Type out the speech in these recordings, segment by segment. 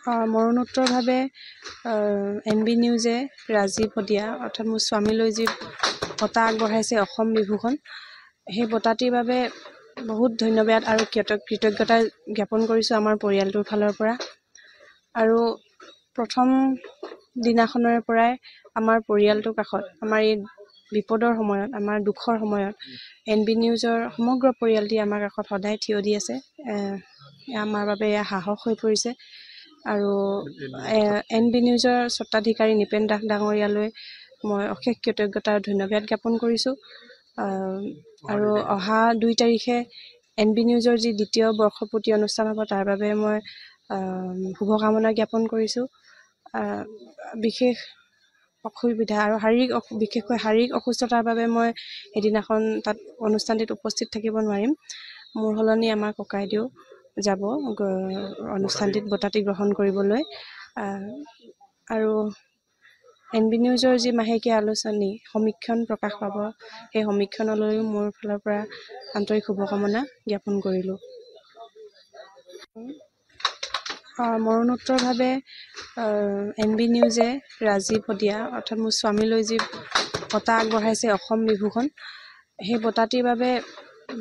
মৰণোত্তৰভাৱে NB নিউজে ৰাজীৱ শদিয়া অৰ্থাৎ মোৰ স্বামীলৈ যি বঁটা আগবঢ়াইছে অসম বিভূষণ, সেই বঁটাটিৰ বাবে বহুত ধন্যবাদ আৰু কৃতজ্ঞতা জ্ঞাপন কৰিছোঁ আমাৰ পৰিয়ালটোৰ ফালৰ পৰা। আৰু প্ৰথম দিনাখনৰে পৰাই আমাৰ পৰিয়ালটোৰ কাষত, আমাৰ এই বিপদৰ সময়ত, আমাৰ দুখৰ সময়ত NB নিউজৰ সমগ্ৰ পৰিয়ালটি আমাৰ কাষত সদায় থিয় দি আছে। আমাৰ বাবে এয়া সাহস হৈ পৰিছে। আৰু NB নিউজৰ স্বত্বাধিকাৰী নিপেন দাস ডাঙৰীয়ালৈ মই অশেষ কৃতজ্ঞতা আৰু ধন্যবাদ জ্ঞাপন কৰিছোঁ। আৰু অহা 2 তাৰিখে NB নিউজৰ যি দ্বিতীয় বৰ্ষপূৰ্তি অনুষ্ঠান হ'ব, তাৰ বাবে মই শুভকামনা জ্ঞাপন কৰিছোঁ। বিশেষ অসুবিধা আৰু বিশেষকৈ শাৰীৰিক অসুস্থতাৰ বাবে মই সেইদিনাখন তাত অনুষ্ঠানটিত উপস্থিত থাকিব নোৱাৰিম। মোৰ সলনি আমাৰ ককাইদেউ যাব অনুষ্ঠানটিত বঁটাটি গ্ৰহণ কৰিবলৈ। আৰু NB নিউজৰ যি মাহেকীয়া আলোচনী সমীক্ষণ প্ৰকাশ পাব, সেই সমীক্ষণলৈও মোৰ ফালৰ পৰা আন্তৰিক শুভকামনা জ্ঞাপন কৰিলোঁ। মৰণোত্তৰভাৱে NB নিউজে ৰাজীৱ শদিয়া অৰ্থাৎ মোৰ স্বামীলৈ যি বঁটা আগবঢ়াইছে অসম বিভূষণ, সেই বঁটাটিৰ বাবে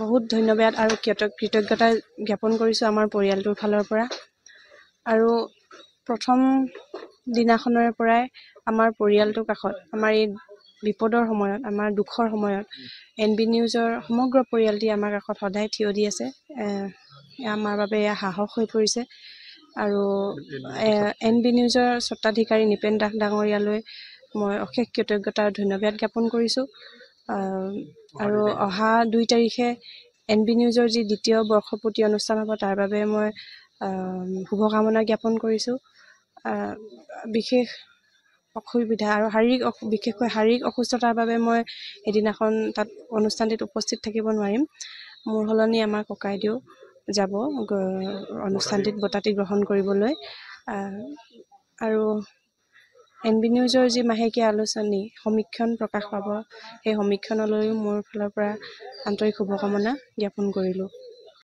বহুত ধন্যবাদ আৰু কৃতজ্ঞতা জ্ঞাপন কৰিছোঁ আমাৰ পৰিয়ালটোৰ ফালৰ পৰা। আৰু প্ৰথম দিনাখনৰে পৰাই আমাৰ পৰিয়ালটোৰ কাষত, আমাৰ এই বিপদৰ সময়ত, আমাৰ দুখৰ সময়ত NB নিউজৰ সমগ্ৰ পৰিয়ালটি আমাৰ কাষত সদায় থিয় দি আছে। আমাৰ বাবে এয়া সাহস হৈ পৰিছে। আৰু NB নিউজৰ স্বত্বাধিকাৰী নিপেন দাস ডাঙৰীয়ালৈ মই অশেষ কৃতজ্ঞতা আৰু ধন্যবাদ জ্ঞাপন কৰিছোঁ। আৰু অহা 2 তাৰিখে NB নিউজৰ যি দ্বিতীয় বৰ্ষপূৰ্তি অনুষ্ঠান হ'ব, তাৰ বাবে মই শুভকামনা জ্ঞাপন কৰিছোঁ। বিশেষ অসুবিধা আৰু বিশেষকৈ শাৰীৰিক অসুস্থতাৰ বাবে মই সেইদিনাখন তাত অনুষ্ঠানটিত উপস্থিত থাকিব নোৱাৰিম। মোৰ সলনি আমাৰ ককাইদেউ যাব অনুষ্ঠানটিত বঁটাটি গ্ৰহণ কৰিবলৈ। আৰু NB নিউজৰ যি মাহেকীয়া আলোচনী সমীক্ষণ প্ৰকাশ পাব, সেই সমীক্ষণলৈও মোৰ ফালৰ পৰা আন্তৰিক শুভকামনা জ্ঞাপন কৰিলোঁ।